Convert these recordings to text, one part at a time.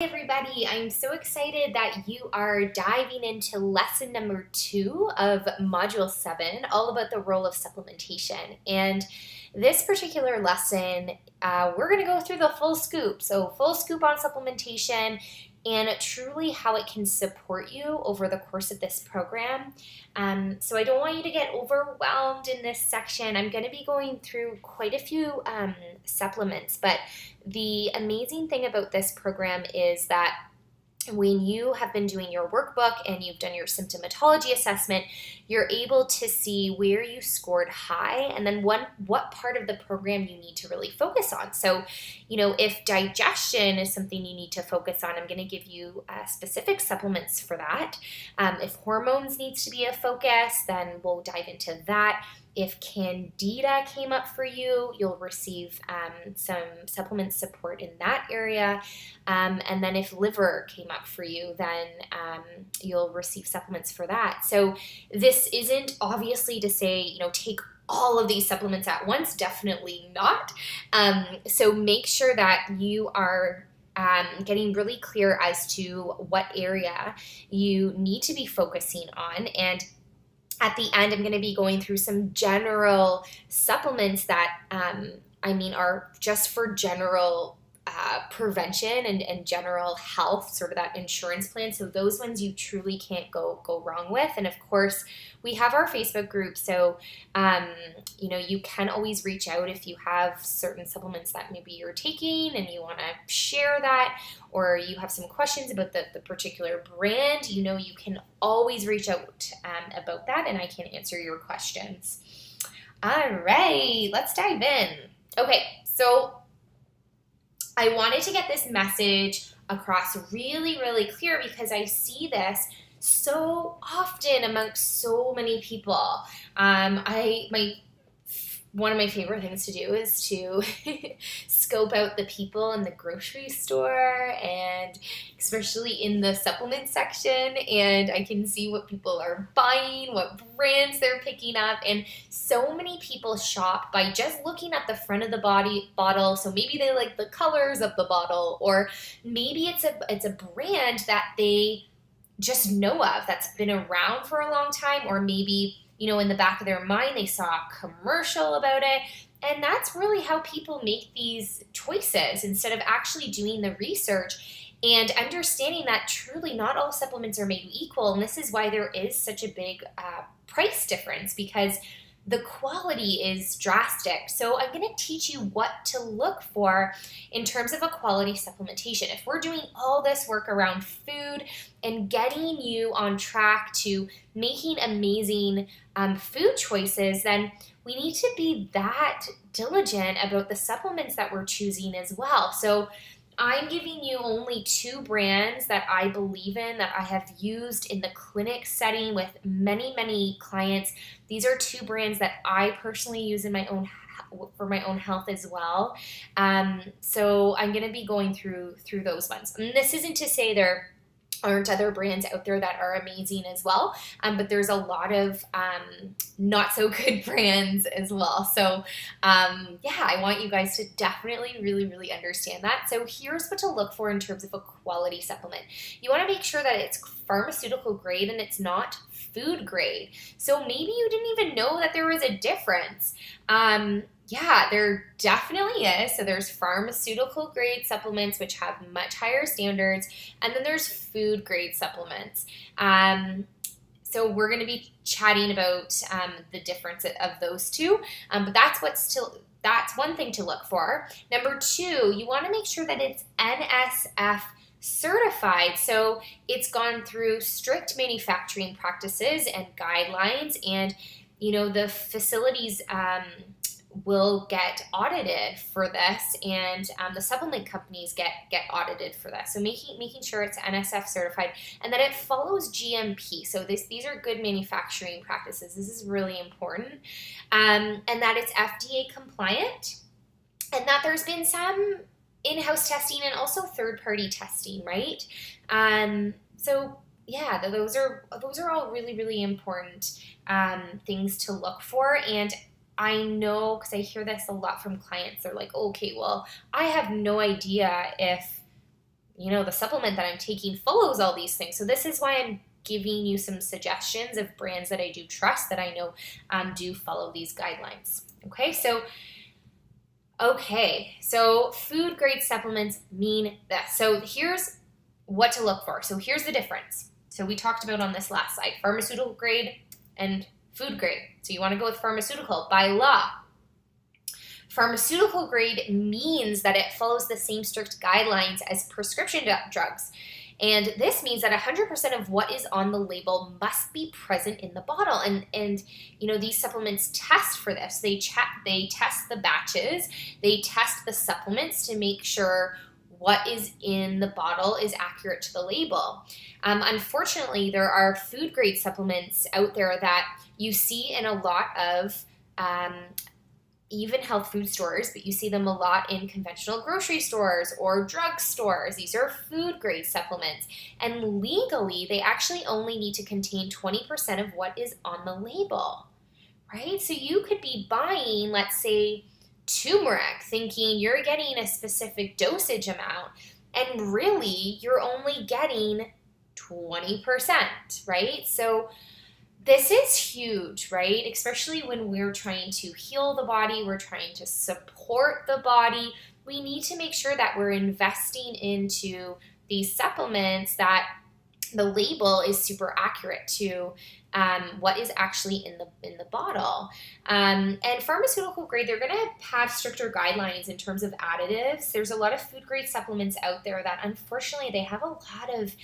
Everybody, I'm so excited that you are diving into lesson number 2 of module 7, all about the role of supplementation. And this particular lesson, we're going to go through the full scoop. So, full scoop on supplementation and truly how it can support you over the course of this program. So, I don't want you to get overwhelmed in this section. I'm going to be going through quite a few supplements, but the amazing thing about this program is that when you have been doing your workbook and you've done your symptomatology assessment, you're able to see where you scored high and then what part of the program you need to really focus on. So, if digestion is something you need to focus on, I'm going to give you specific supplements for that. If hormones needs to be a focus, then we'll dive into that. If candida came up for you, you'll receive some supplement support in that area. And then if liver came up for you, then you'll receive supplements for that. So this isn't obviously to say, take all of these supplements at once. Definitely not. So make sure that you are getting really clear as to what area you need to be focusing on. And at the end, I'm going to be going through some general supplements that are just for general prevention and general health, sort of that insurance plan. So those ones you truly can't go wrong with. And of course, we have our Facebook group. So, you can always reach out if you have certain supplements that maybe you're taking and you want to share that, or you have some questions about the particular brand, you can always reach out about that and I can answer your questions. All right, let's dive in. Okay, so I wanted to get this message across really, really clear because I see this so often amongst so many people. One of my favorite things to do is to scope out the people in the grocery store and especially in the supplement section, and I can see what people are buying, what brands they're picking up, and so many people shop by just looking at the front of the bottle. So maybe they like the colors of the bottle, or maybe it's a brand that they just know of that's been around for a long time, or maybe in the back of their mind, they saw a commercial about it. And that's really how people make these choices instead of actually doing the research and understanding that truly not all supplements are made equal. And this is why there is such a big price difference, because the quality is drastic. So I'm going to teach you what to look for in terms of a quality supplementation. If we're doing all this work around food and getting you on track to making amazing food choices, then we need to be that diligent about the supplements that we're choosing as well. So I'm giving you only 2 brands that I believe in, that I have used in the clinic setting with many, many clients. These are 2 brands that I personally use in for my own health as well. So I'm going to be going through those ones. And this isn't to say there aren't other brands out there that are amazing as well, but there's a lot of not so good brands as well. So I want you guys to definitely really, really understand that. So here's what to look for in terms of a quality supplement. You want to make sure that it's pharmaceutical grade and it's not food grade. So maybe you didn't even know that there was a difference. There definitely is. So there's pharmaceutical grade supplements, which have much higher standards, and then there's food grade supplements. So we're going to be chatting about the difference of those two, but that's one thing to look for. Number 2, you want to make sure that it's NSF certified. So it's gone through strict manufacturing practices and guidelines, and the facilities will get audited for this, and the supplement companies get audited for this. So making sure it's NSF certified and that it follows GMP. So these are good manufacturing practices. This is really important, and that it's FDA compliant, and that there's been some in-house testing and also third-party testing, right? Those are all really, really important things to look for. And I know, because I hear this a lot from clients, they're like, okay, well, I have no idea if the supplement that I'm taking follows all these things. So this is why I'm giving you some suggestions of brands that I do trust, that I know do follow these guidelines. So food grade supplements mean this. So here's what to look for. So here's the difference. So we talked about on this last slide, pharmaceutical grade and food grade. So you want to go with pharmaceutical by law. Pharmaceutical grade means that it follows the same strict guidelines as prescription drugs. And this means that 100% of what is on the label must be present in the bottle. And these supplements test for this. They test the batches, they test the supplements to make sure what is in the bottle is accurate to the label. Unfortunately, there are food grade supplements out there that you see in a lot of even health food stores, but you see them a lot in conventional grocery stores or drug stores. These are food grade supplements. And legally, they actually only need to contain 20% of what is on the label, right? So you could be buying, let's say, turmeric, thinking you're getting a specific dosage amount, and really you're only getting 20%, right? So this is huge, right? Especially when we're trying to heal the body, we're trying to support the body. We need to make sure that we're investing into these supplements, that the label is super accurate to what is actually in the bottle. And pharmaceutical grade, they're going to have stricter guidelines in terms of additives. There's a lot of food grade supplements out there that unfortunately they have a lot of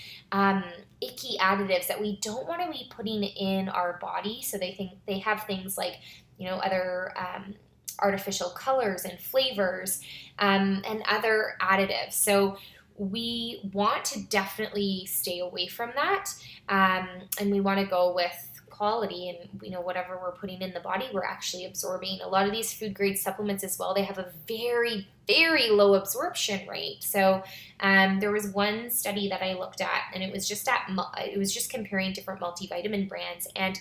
icky additives that we don't want to be putting in our body. So they have things like other artificial colors and flavors and other additives. So we want to definitely stay away from that, and we want to go with quality, and whatever we're putting in the body, we're actually absorbing. A lot of these food grade supplements as well, they have a very, very low absorption rate. So there was one study that I looked at, and it was just comparing different multivitamin brands, and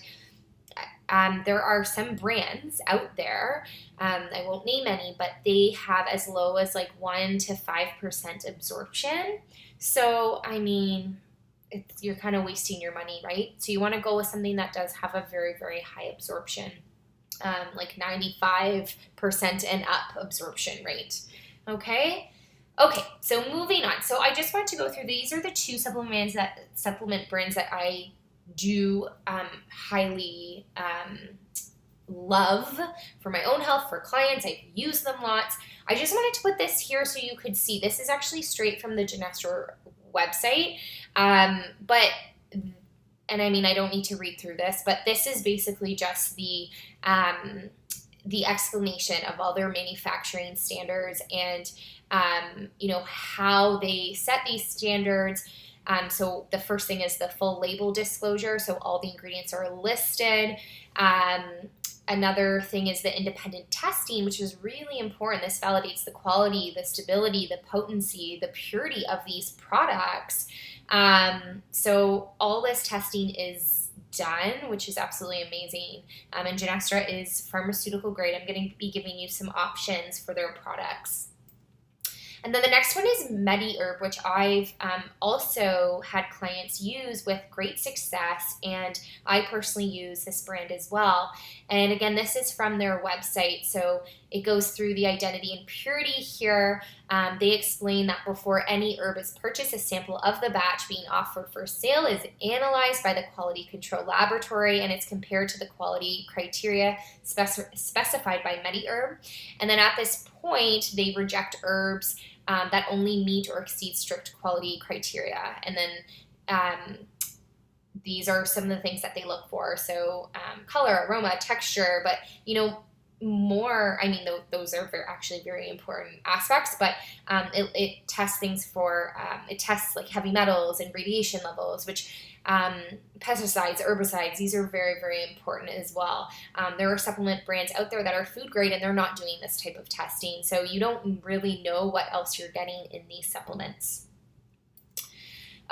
there are some brands out there, I won't name any, but they have as low as like 1 to 5% absorption. So, you're kind of wasting your money, right? So you want to go with something that does have a very, very high absorption, like 95% and up absorption rate. Okay, so moving on. So I just want to go through, these are the two supplement brands that I do highly love for my own health, for clients. I've used them lots. I just wanted to put this here so you could see. This is actually straight from the Genestra website, I don't need to read through this, but this is basically just the explanation of all their manufacturing standards and how they set these standards. So the first thing is the full label disclosure. So all the ingredients are listed. Another thing is the independent testing, which is really important. This validates the quality, the stability, the potency, the purity of these products. So all this testing is done, which is absolutely amazing. And Genestra is pharmaceutical grade. I'm going to be giving you some options for their products. And then the next one is MediHerb, which I've also had clients use with great success, and I personally use this brand as well. And again, this is from their website, so it goes through the identity and purity here. They explain that before any herb is purchased, a sample of the batch being offered for sale is analyzed by the quality control laboratory, and it's compared to the quality criteria specified by MediHerb. And then at this point, they reject herbs that only meet or exceed strict quality criteria. And then these are some of the things that they look for. So color, aroma, texture, but those are actually very important aspects, but it tests things for, it tests like heavy metals and radiation levels, which pesticides, herbicides, these are very, very important as well. There are supplement brands out there that are food grade and they're not doing this type of testing, so you don't really know what else you're getting in these supplements.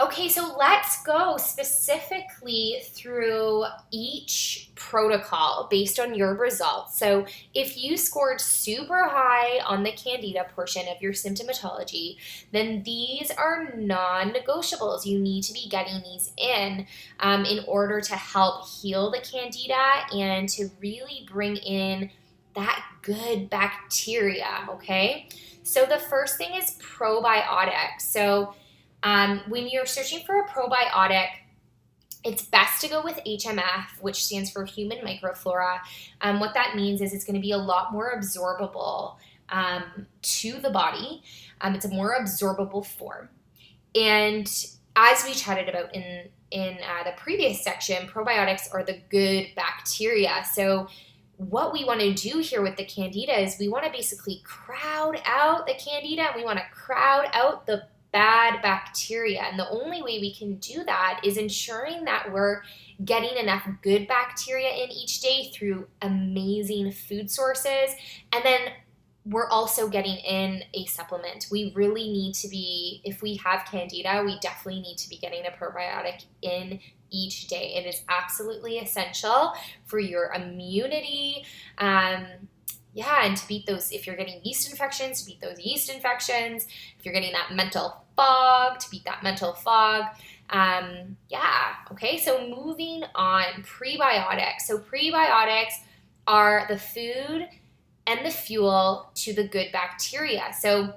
Okay, so let's go specifically through each protocol based on your results. So, if you scored super high on the Candida portion of your symptomatology, then these are non negotiables. You need to be getting these in order to help heal the Candida and to really bring in that good bacteria, okay? So, the first thing is probiotics. So, when you're searching for a probiotic, it's best to go with HMF, which stands for human microflora. What that means is it's going to be a lot more absorbable to the body. It's a more absorbable form. And as we chatted about in the previous section, probiotics are the good bacteria. So what we want to do here with the Candida is we want to basically crowd out the Candida and we want to crowd out the bad bacteria. And the only way we can do that is ensuring that we're getting enough good bacteria in each day through amazing food sources. And then we're also getting in a supplement. We really need to be, if we have Candida, we definitely need to be getting a probiotic in each day. It is absolutely essential for your immunity. And to beat those, if you're getting yeast infections, to beat those yeast infections. If you're getting that mental fog, to beat that mental fog. Okay, so moving on, prebiotics. So prebiotics are the food and the fuel to the good bacteria. So,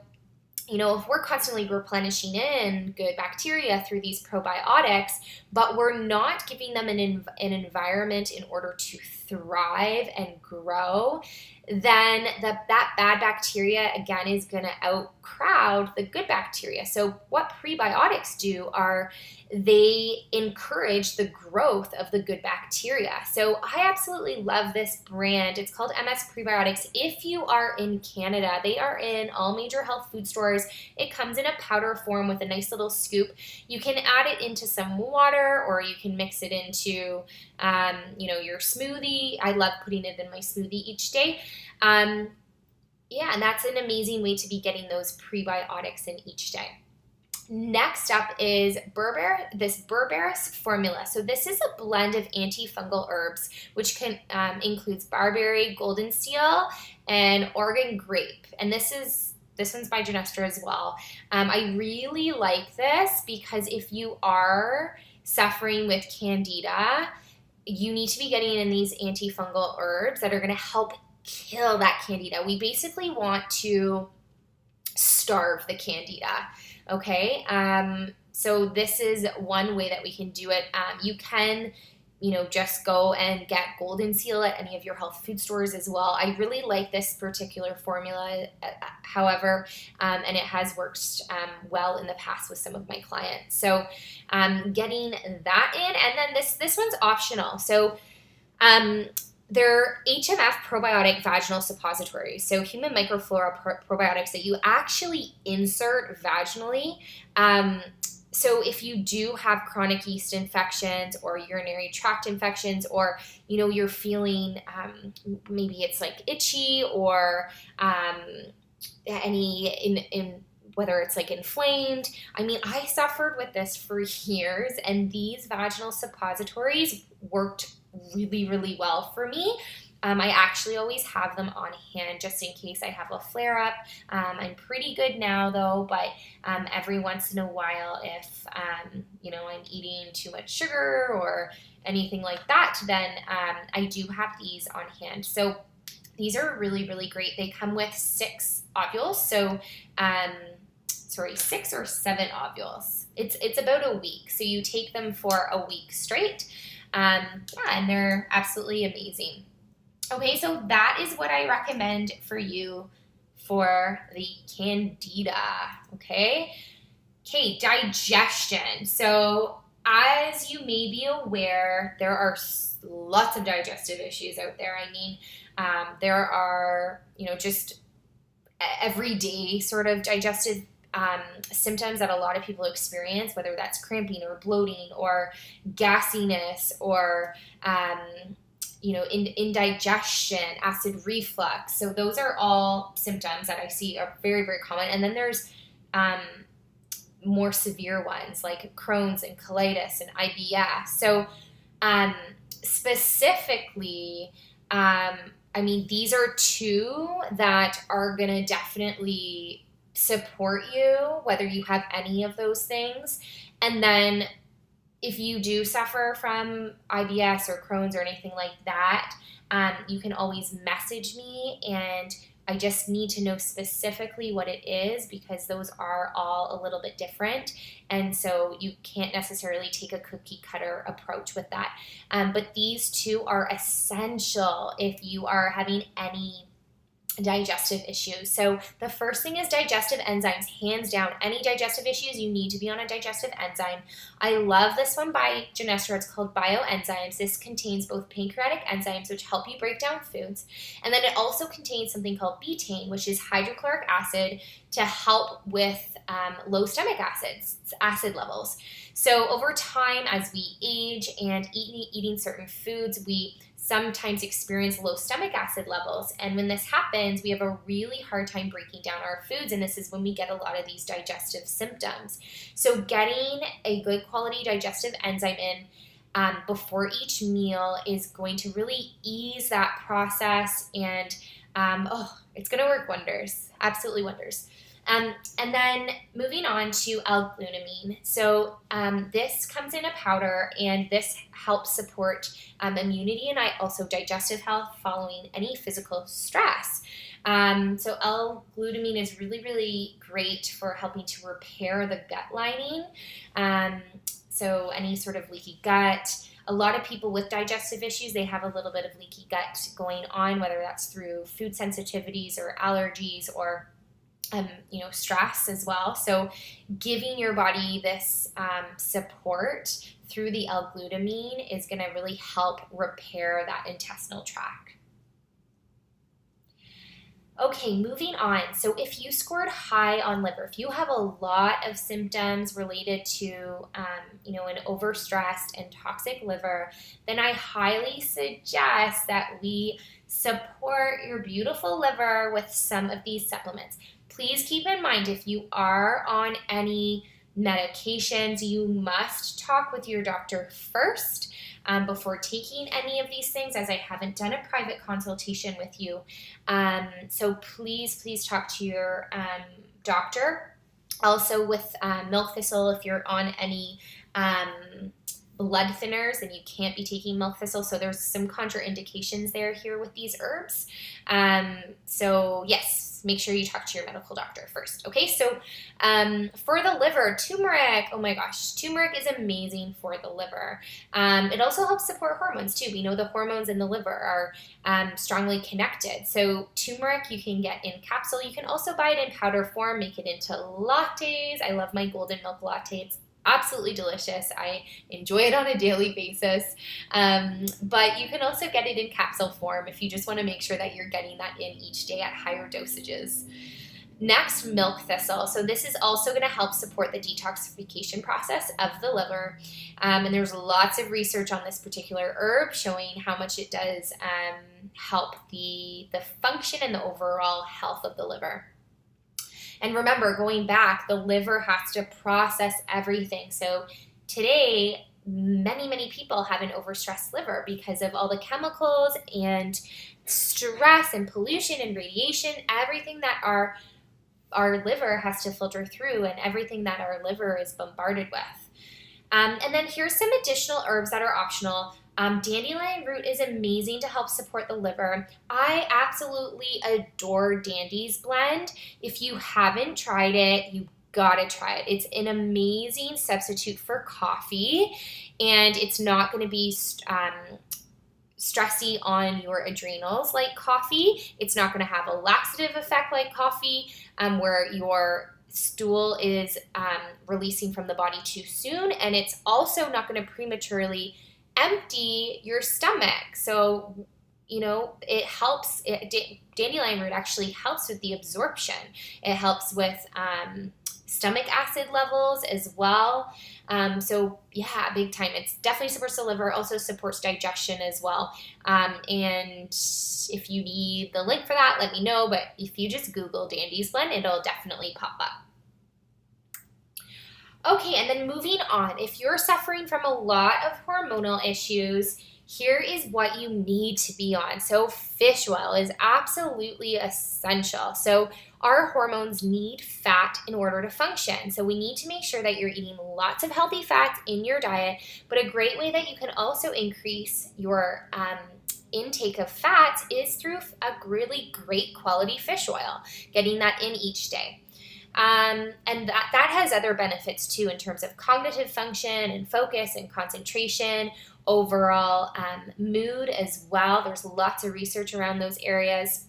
if we're constantly replenishing in good bacteria through these probiotics, but we're not giving them an environment in order to thrive and grow, then that bad bacteria, again, is going to outcrowd the good bacteria. So what prebiotics do are they encourage the growth of the good bacteria. So I absolutely love this brand. It's called MS Prebiotics. If you are in Canada, they are in all major health food stores. It comes in a powder form with a nice little scoop. You can add it into some water or you can mix it into your smoothie. I love putting it in my smoothie each day. And that's an amazing way to be getting those prebiotics in each day. Next up is Berberis formula. So this is a blend of antifungal herbs, which includes barberry, golden seal, and Oregon grape. And this one's by Genestra as well. I really like this because if you are suffering with Candida, you need to be getting in these antifungal herbs that are going to help kill that Candida. We basically want to starve the Candida. Okay, so this is one way that we can do it. You can, just go and get golden seal at any of your health food stores as well. I really like this particular formula, however, and it has worked well in the past with some of my clients. So getting that in, and then this one's optional. So they're HMF probiotic vaginal suppositories. So human microflora probiotics that you actually insert vaginally. So if you do have chronic yeast infections or urinary tract infections, or you're feeling maybe it's like itchy or whether it's like inflamed. I suffered with this for years, and these vaginal suppositories worked really, really well for me. I actually always have them on hand just in case I have a flare-up. I'm pretty good now though, but every once in a while if I'm eating too much sugar or anything like that, then I do have these on hand. So these are really, really great. They come with 6 ovules. So 6 or 7 ovules. It's about a week. So you take them for a week straight. And they're absolutely amazing. Okay, so that is what I recommend for you for the Candida. Okay, digestion. So as you may be aware, there are lots of digestive issues out there. There are, just everyday sort of digestive symptoms that a lot of people experience, whether that's cramping or bloating or gassiness or indigestion, acid reflux. So those are all symptoms that I see are very, very common. And then there's more severe ones like Crohn's and colitis and IBS. So um, specifically, I mean, these are two that are going to definitely support you, whether you have any of those things. And then if you do suffer from IBS or Crohn's or anything like that, you can always message me, and I just need to know specifically what it is because those are all a little bit different. And so you can't necessarily take a cookie cutter approach with that. But these two are essential if you are having any digestive issues. So the first thing is digestive enzymes. Hands down, any digestive issues, you need to be on a digestive enzyme. I love this one by Genestra. It's called Bioenzymes. This contains both pancreatic enzymes, which help you break down foods, and then it also contains something called betaine, which is hydrochloric acid to help with low stomach acid levels. So over time, as we age and eating certain foods, we sometimes experience low stomach acid levels. And when this happens, we have a really hard time breaking down our foods. And this is when we get a lot of these digestive symptoms. So getting a good quality digestive enzyme in before each meal is going to really ease that process. And it's going to work wonders, absolutely wonders. And then moving on to L-glutamine. So this comes in a powder, and this helps support immunity and also digestive health following any physical stress. So L-glutamine is really, really great for helping to repair the gut lining. So any sort of leaky gut. A lot of people with digestive issues, they have a little bit of leaky gut going on, whether that's through food sensitivities or allergies or stress as well. So giving your body this support through the L-glutamine is going to really help repair that intestinal tract. Okay, moving on. So if you scored high on liver, if you have a lot of symptoms related to, an overstressed and toxic liver, then I highly suggest that we support your beautiful liver with some of these supplements. Please keep in mind, if you are on any medications, you must talk with your doctor first before taking any of these things, as I haven't done a private consultation with you. So please talk to your doctor. Also with milk thistle, if you're on any blood thinners, and you can't be taking milk thistle. So there's some contraindications here with these herbs. So yes, make sure you talk to your medical doctor first. Okay, so for the liver, turmeric, oh my gosh, turmeric is amazing for the liver. It also helps support hormones too. We know the hormones in the liver are strongly connected. So turmeric you can get in capsule. You can also buy it in powder form, make it into lattes. I love my golden milk latte. It's absolutely delicious. I enjoy it on a daily basis. But you can also get it in capsule form if you just want to make sure that you're getting that in each day at higher dosages. Next, milk thistle. So this is also going to help support the detoxification process of the liver. And there's lots of research on this particular herb showing how much it does help the function and the overall health of the liver. And remember, going back, the liver has to process everything. So today, many people have an overstressed liver because of all the chemicals and stress and pollution and radiation, everything that our liver has to filter through and everything that our liver is bombarded with. And then here's some additional herbs that are optional. Dandelion root is amazing to help support the liver. I absolutely adore Dandy's blend. If you haven't tried it, you gotta try it. It's an amazing substitute for coffee, and it's not going to be stressy on your adrenals like coffee. It's not going to have a laxative effect like coffee, where your stool is releasing from the body too soon, and it's also not going to prematurely empty your stomach. So, it helps. Dandelion root actually helps with the absorption. It helps with stomach acid levels as well. So yeah, big time. It definitely supports the liver, also supports digestion as well. And if you need the link for that, let me know. But if you just Google Dandy's blend, it'll definitely pop up. Okay, and then moving on, if you're suffering from a lot of hormonal issues, here is what you need to be on. So, fish oil is absolutely essential. So, our hormones need fat in order to function. So, we need to make sure that you're eating lots of healthy fats in your diet. But a great way that you can also increase your intake of fats is through a really great quality fish oil, getting that in each day. And that has other benefits too in terms of cognitive function and focus and concentration, overall mood as well. There's lots of research around those areas.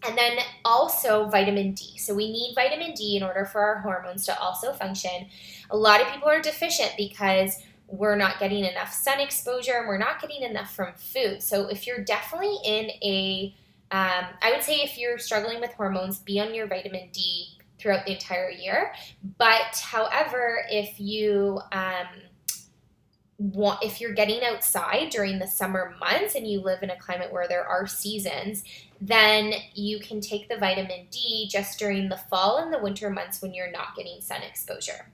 And then also vitamin D. So we need vitamin D in order for our hormones to also function. A lot of people are deficient because we're not getting enough sun exposure and we're not getting enough from food. So if you're definitely in I would say if you're struggling with hormones, be on your vitamin D throughout the entire year. But however, if you're getting outside during the summer months and you live in a climate where there are seasons, then you can take the vitamin D just during the fall and the winter months when you're not getting sun exposure.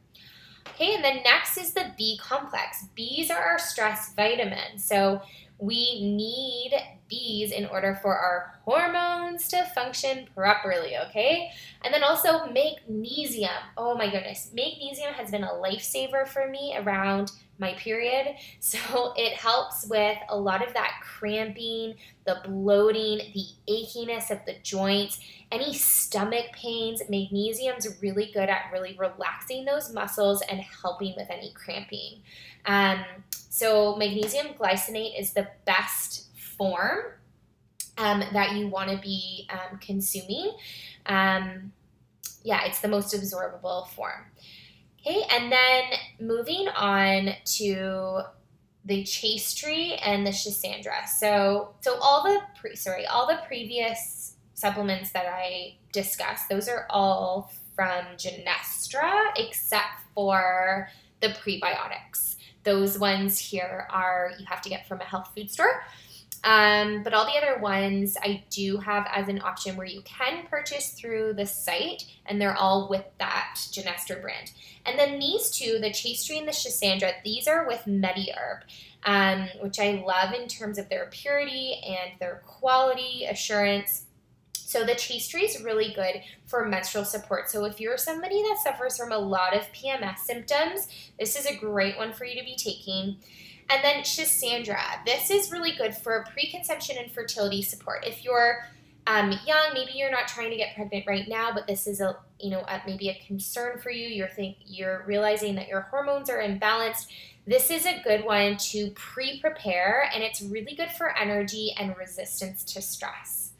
Okay, and then next is the B complex. Bs are our stress vitamins. So we need Bs in order for our hormones to function properly, okay? And then also magnesium. Oh my goodness. Magnesium has been a lifesaver for me around my period. So it helps with a lot of that cramping, the bloating, the achiness of the joints, any stomach pains. Magnesium's really good at really relaxing those muscles and helping with any cramping. So magnesium glycinate is the best form that you want to be consuming. It's the most absorbable form. Okay, and then moving on to the chaste tree and the schisandra. So all the previous supplements that I discussed, those are all from Genestra, except for the prebiotics. Those ones here you have to get from a health food store. But all the other ones I do have as an option where you can purchase through the site, and they're all with that Genestra brand. And then these two, the chaste tree and the schisandra, these are with MediHerb, which I love in terms of their purity and their quality assurance. So the chaste tree is really good for menstrual support. So if you're somebody that suffers from a lot of PMS symptoms, this is a great one for you to be taking. And then schisandra, this is really good for preconception and fertility support. If you're young, maybe you're not trying to get pregnant right now, but this is maybe a concern for you. You're realizing that your hormones are imbalanced. This is a good one to pre-prepare, and it's really good for energy and resistance to stress.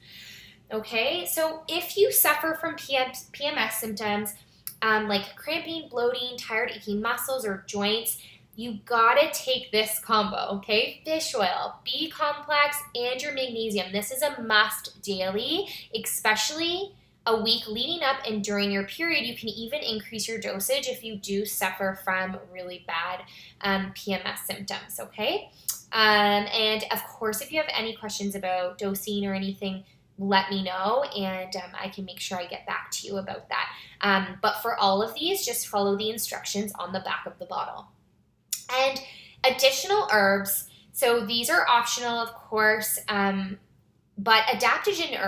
Okay, so if you suffer from PMS symptoms like cramping, bloating, tired, aching muscles or joints, you gotta take this combo, okay? Fish oil, B complex, and your magnesium. This is a must daily, especially a week leading up and during your period. You can even increase your dosage if you do suffer from really bad PMS symptoms, okay? And of course, if you have any questions about dosing or anything, let me know, and I can make sure I get back to you about that. But for all of these, just follow the instructions on the back of the bottle. And additional herbs, so these are optional, of course, but adaptogen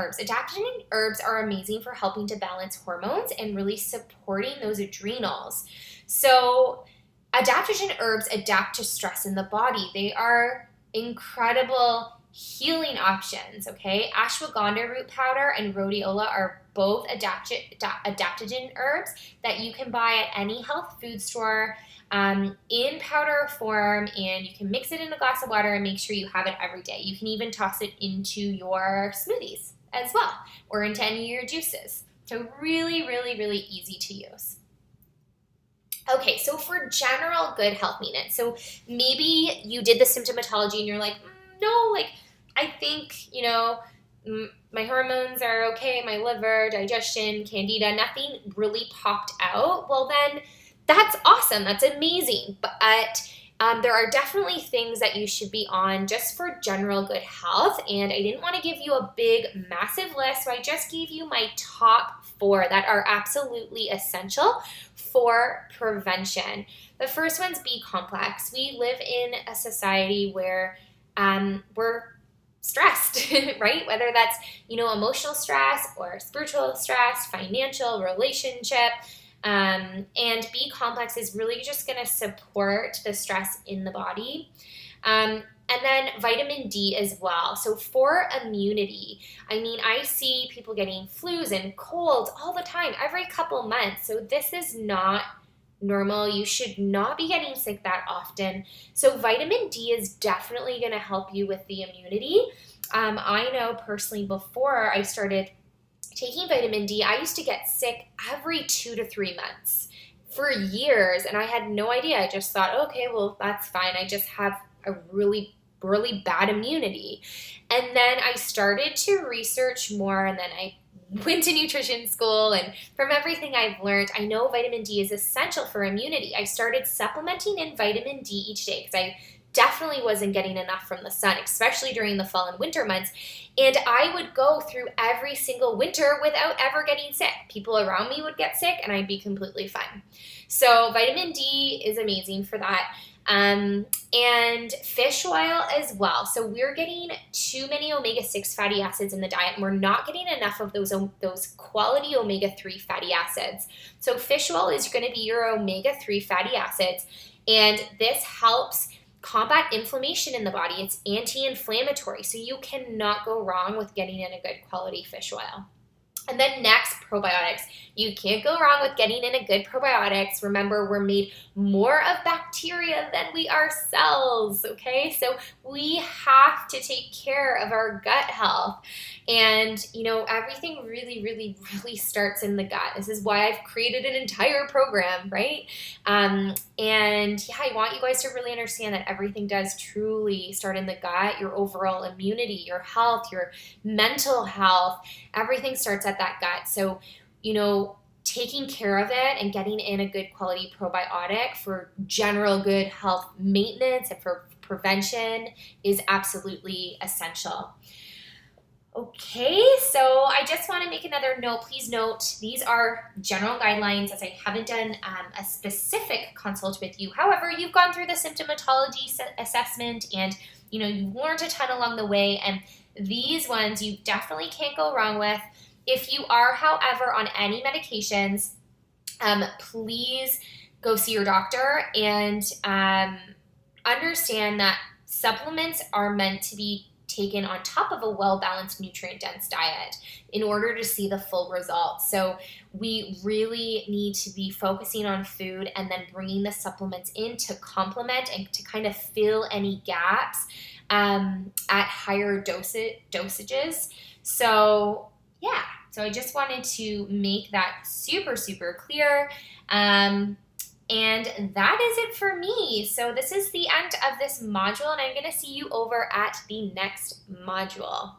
herbs are amazing for helping to balance hormones and really supporting those adrenals. So adaptogen herbs adapt to stress in the body. They are incredible healing options, okay? Ashwagandha root powder and rhodiola are both adaptogen herbs that you can buy at any health food store in powder form, and you can mix it in a glass of water and make sure you have it every day. You can even toss it into your smoothies as well, or into any of your juices. So really, really, really easy to use. Okay, so for general good health maintenance, so maybe you did the symptomatology and you're like, no, like I think, my hormones are okay, my liver, digestion, candida, nothing really popped out. Well, then that's awesome. That's amazing. But there are definitely things that you should be on just for general good health. And I didn't want to give you a big, massive list. So I just gave you my top 4 that are absolutely essential for prevention. The first one's B complex. We live in a society where we're stressed, right? Whether that's, emotional stress or spiritual stress, financial, relationship. And B complex is really just going to support the stress in the body. And then vitamin D as well. So for immunity, I see people getting flus and colds all the time, every couple months. So this is not normal. You should not be getting sick that often. So vitamin D is definitely going to help you with the immunity. I know personally before I started taking vitamin D, I used to get sick every 2 to 3 months for years, and I had no idea. I just thought, okay, well, that's fine. I just have a really bad immunity. And then I started to research more, and then I went to nutrition school, and from everything I've learned, I know vitamin D is essential for immunity. I started supplementing in vitamin D each day because I definitely wasn't getting enough from the sun, especially during the fall and winter months. And I would go through every single winter without ever getting sick. People around me would get sick and I'd be completely fine. So vitamin D is amazing for that. And fish oil as well. So we're getting too many omega-6 fatty acids in the diet, and we're not getting enough of those quality omega-3 fatty acids. So fish oil is going to be your omega-3 fatty acids, and this helps combat inflammation in the body. It's anti-inflammatory, so you cannot go wrong with getting in a good quality fish oil. And then next, probiotics. You can't go wrong with getting in a good probiotics. Remember, we're made more of bacteria than we are cells, okay? So we have to take care of our gut health. And, everything really starts in the gut. This is why I've created an entire program, right? I want you guys to really understand that everything does truly start in the gut. Your overall immunity, your health, your mental health, everything starts at that gut. So, taking care of it and getting in a good quality probiotic for general good health maintenance and for prevention is absolutely essential. Okay, so I just want to make another note. Please note, these are general guidelines as I haven't done a specific consult with you. However, you've gone through the symptomatology assessment and, you've learned a ton along the way. And these ones you definitely can't go wrong with. If you are, however, on any medications, please go see your doctor and understand that supplements are meant to be taken on top of a well-balanced, nutrient-dense diet in order to see the full results. So we really need to be focusing on food and then bringing the supplements in to complement and to kind of fill any gaps at higher dosages. So yeah, so I just wanted to make that super clear. And that is it for me. So this is the end of this module, and I'm going to see you over at the next module.